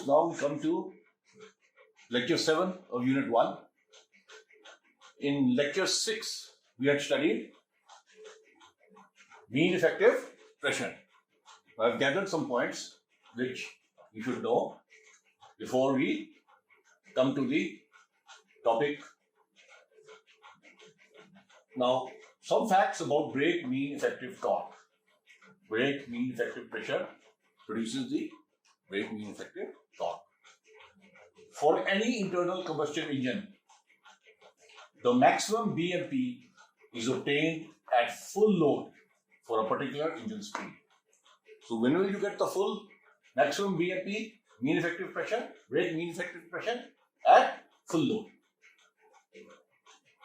students, now we come to Lecture 7 of Unit 1. In Lecture 6, we had studied mean effective pressure. I have gathered some points which you should know before we come to the topic. Now, some facts about brake mean effective torque. Brake mean effective pressure produces the brake mean effective torque. For any internal combustion engine, the maximum BMP is obtained at full load for a particular engine speed. So when will you get the full maximum BMP, mean effective pressure, brake mean effective pressure? At full load.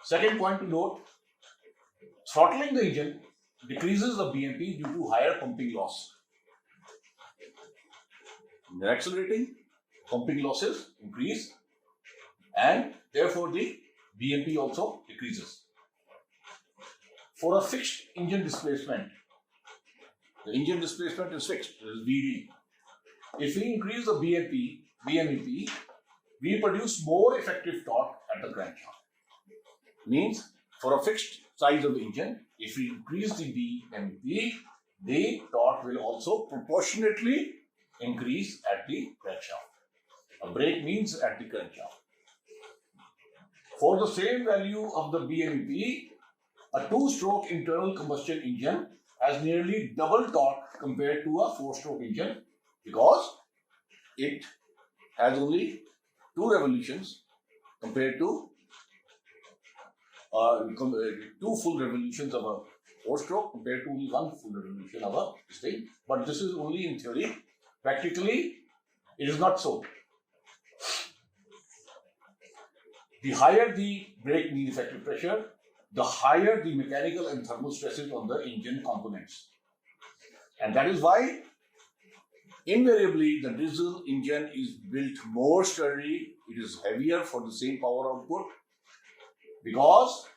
Second point to note, throttling the engine decreases the BMP due to higher pumping loss. When you're accelerating, pumping losses increase and therefore the BMP also decreases. For a fixed engine displacement, the engine displacement is fixed, it is VD. If we increase the BMEP, we produce more effective torque at the crankshaft. Means for a fixed size of the engine, if we increase the BMEP, the torque will also proportionately increase at the crankshaft. A brake means at the crankshaft. For the same value of the BMEP, a two-stroke internal combustion engine has nearly double torque compared to a four-stroke engine because it has only 2 revolutions compared to 2 full revolutions of a four-stroke compared to only 1 full revolution of a thing. But this is only in theory. Practically, it is not so. The higher the brake mean effective pressure, the higher the mechanical and thermal stresses on the engine components. And that is why invariably the diesel engine is built more sturdy, it is heavier for the same power output because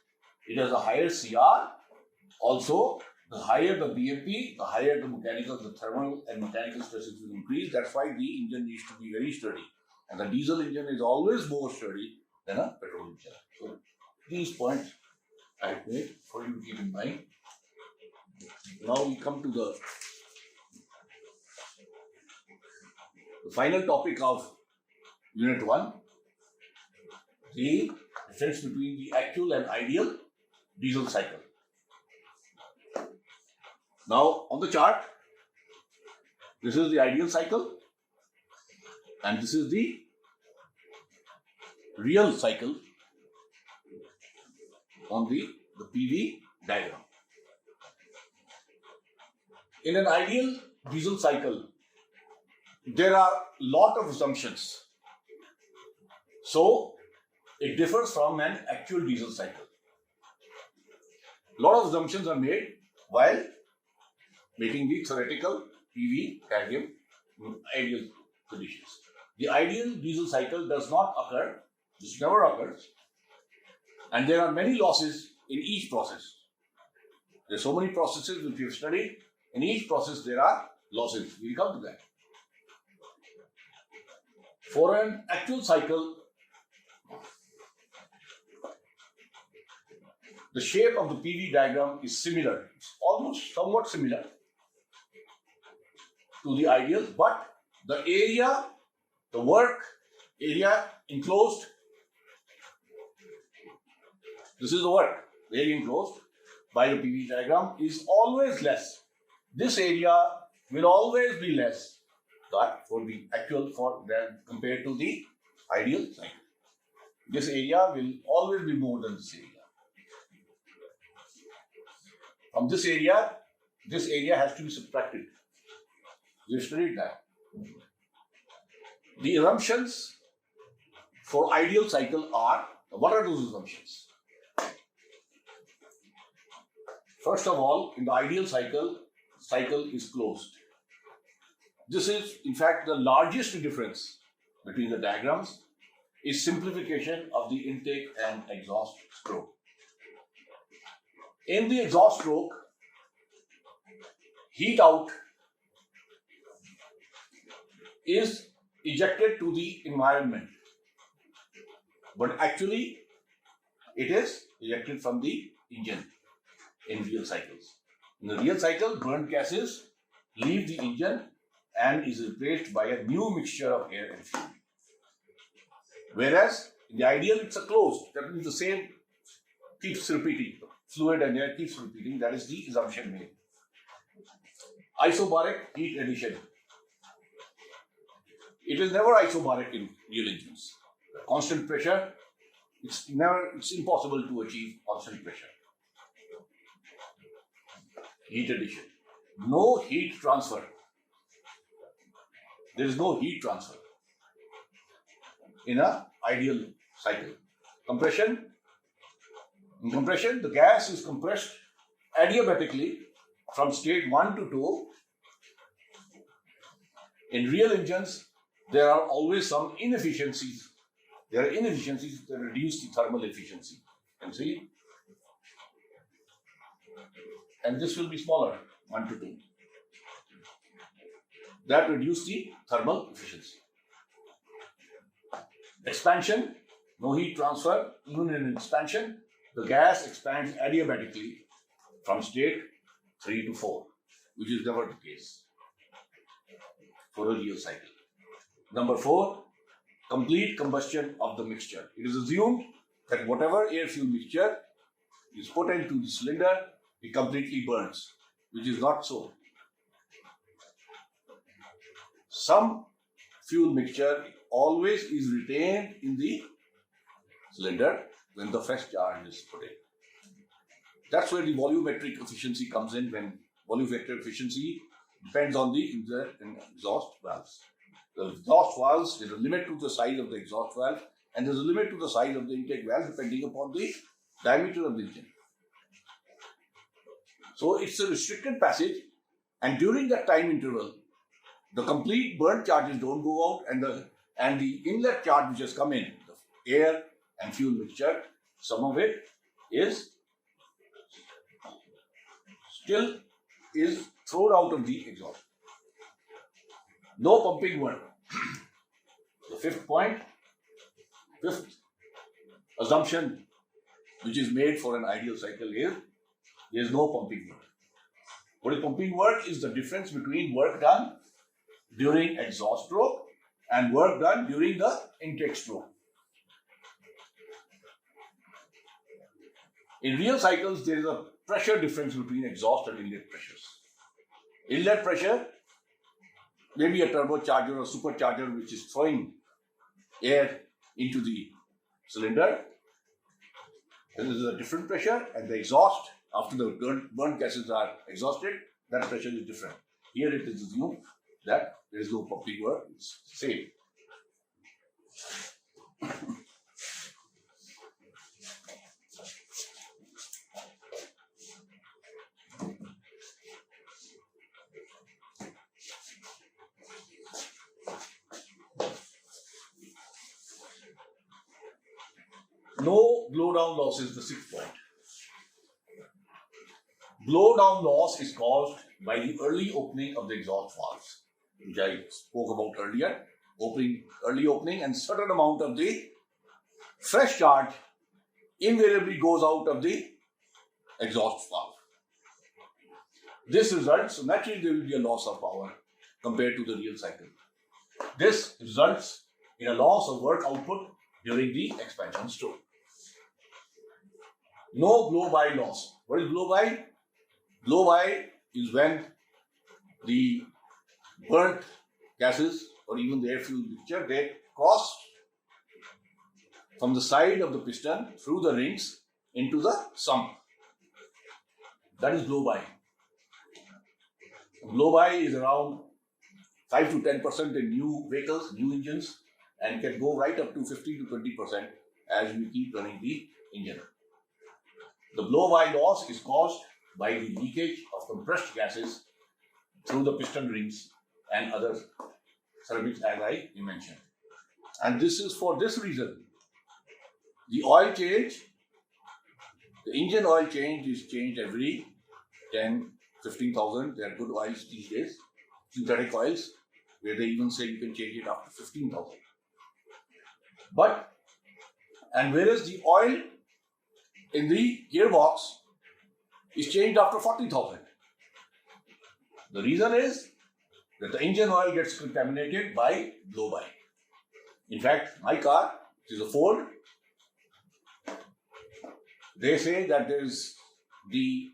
it has a higher CR. Also, the higher the BMP, the higher the mechanical, the thermal and mechanical stresses will increase. That's why the engine needs to be very sturdy. And the diesel engine is always more sturdy than a petrol engine. So, these points I have made for you to keep in mind. Now we come to the final topic of Unit 1, the difference between the actual and ideal diesel cycle. Now on the chart, this is the ideal cycle and this is the real cycle on the PV diagram. In an ideal diesel cycle, there are a lot of assumptions. So, it differs from an actual diesel cycle. A lot of assumptions are made while making the theoretical PV diagram ideal conditions. The ideal diesel cycle does not occur, this never occurs, and there are many losses in each process. There are so many processes which we have studied. In each process there are losses. We will come to that. For an actual cycle, the shape of the PV diagram is similar. It's almost somewhat similar to the ideal, but the area, the work area enclosed, this is the work, the area enclosed by the PV diagram is always less. This area will always be less for the actual compared to the ideal cycle. This area will always be more than this area. From this area has to be subtracted. We studied that. The assumptions for ideal cycle are, what are those assumptions? First of all, in the ideal cycle is closed. This is, in fact, the largest difference between the diagrams is simplification of the intake and exhaust stroke. In the exhaust stroke, heat out is ejected to the environment, but actually it is ejected from the engine in real cycles. In the real cycle, burnt gases leave the engine and is replaced by a new mixture of air and fuel. Whereas in the ideal, it's a closed. That means the same keeps repeating. Fluid and air keeps repeating. That is the assumption made. Isobaric heat addition. It is never isobaric in real engines. Constant pressure, it's impossible to achieve constant pressure. Heat addition. No heat transfer. There is no heat transfer in an ideal cycle. Compression. In compression, the gas is compressed adiabatically from state 1 to 2. In real engines, there are always some inefficiencies. There are inefficiencies that reduce the thermal efficiency. You see? And this will be smaller, 1 to 2. That reduce the thermal efficiency. Expansion, no heat transfer. Even in expansion, the gas expands adiabatically from state 3 to 4, which is never the case for a real cycle. Number 4, complete combustion of the mixture. It is assumed that whatever air-fuel mixture is put into the cylinder, it completely burns, which is not so. Some fuel mixture always is retained in the cylinder when the fresh charge is put in. That's where the volumetric efficiency comes in, when volumetric efficiency depends on the exhaust valves. The exhaust valves, there's a limit to the size of the exhaust valve, and there's a limit to the size of the intake valve depending upon the diameter of the engine. So it's a restricted passage, and during that time interval, the complete burnt charges don't go out, and the inlet charge which has come in, the air and fuel mixture, some of it is still is thrown out of the exhaust. No pumping work. The fifth assumption which is made for an ideal cycle is there is no pumping work. What is pumping work is the difference between work done during exhaust stroke and work done during the intake stroke. In real cycles, there is a pressure difference between exhaust and inlet pressures. Inlet pressure may be a turbocharger or supercharger which is throwing air into the cylinder. This is a different pressure, and the exhaust, after the burnt gases are exhausted, that pressure is different. Here it is assumed that there is no pumping work, it's same. No blowdown loss is the 6th point. Blowdown loss is caused by the early opening of the exhaust valves, which I spoke about earlier. Early opening, and certain amount of the fresh charge invariably goes out of the exhaust valve. This results, so naturally there will be a loss of power compared to the real cycle. This results in a loss of work output during the expansion stroke. No blow-by loss. What is blow-by? Blow-by is when the burnt gases or even the air-fuel mixture, they cross from the side of the piston through the rings into the sump. That is blow-by. Blow-by is around 5 to 10% in new vehicles, new engines, and can go right up to 15 to 20% as we keep running the engine. The blow-by loss is caused by the leakage of compressed gases through the piston rings and other ceramics, as I mentioned. And this is for this reason. The oil change, the engine oil change is changed every 10, 15,000. They are good oils these days, synthetic oils. where they even say you can change it after 15,000. And whereas the oil in the gearbox is changed after 40,000. The reason is that the engine oil gets contaminated by blow-by. In fact, my car, which is a Ford, they say that the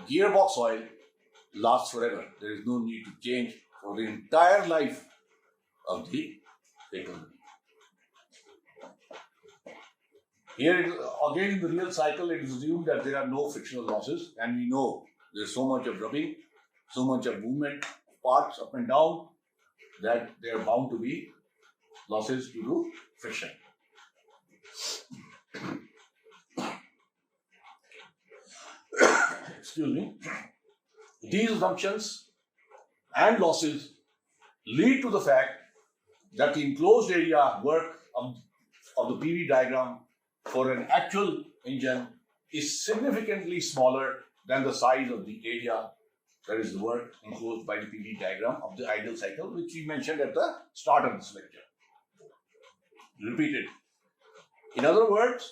gearbox oil lasts forever. There is no need to change for the entire life of the vehicle. Here, again in the real cycle, it is assumed that there are no frictional losses, and we know there is so much of rubbing, so much of movement of parts up and down, that there are bound to be losses due to friction. Excuse me. These assumptions and losses lead to the fact that the enclosed area work of the PV diagram for an actual engine is significantly smaller than the size of the area, that is the work enclosed by the PV diagram of the ideal cycle, which we mentioned at the start of this lecture. Repeated. In other words,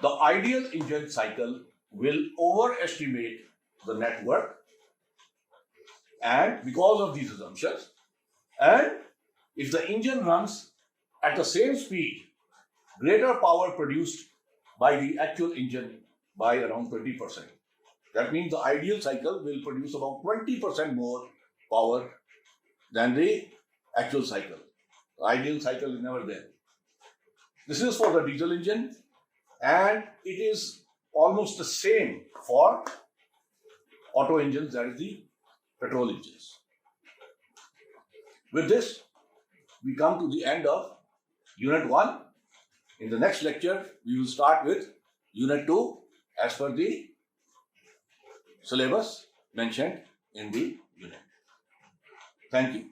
the ideal engine cycle will overestimate the net work, and because of these assumptions, and if the engine runs at the same speed, greater power produced by the actual engine by around 20%. That means the ideal cycle will produce about 20% more power than the actual cycle. The ideal cycle is never there. This is for the diesel engine, and it is almost the same for auto engines, that is the petrol engines. With this, we come to the end of Unit 1. In the next lecture, we will start with Unit 2 as per the syllabus mentioned in the unit. Thank you.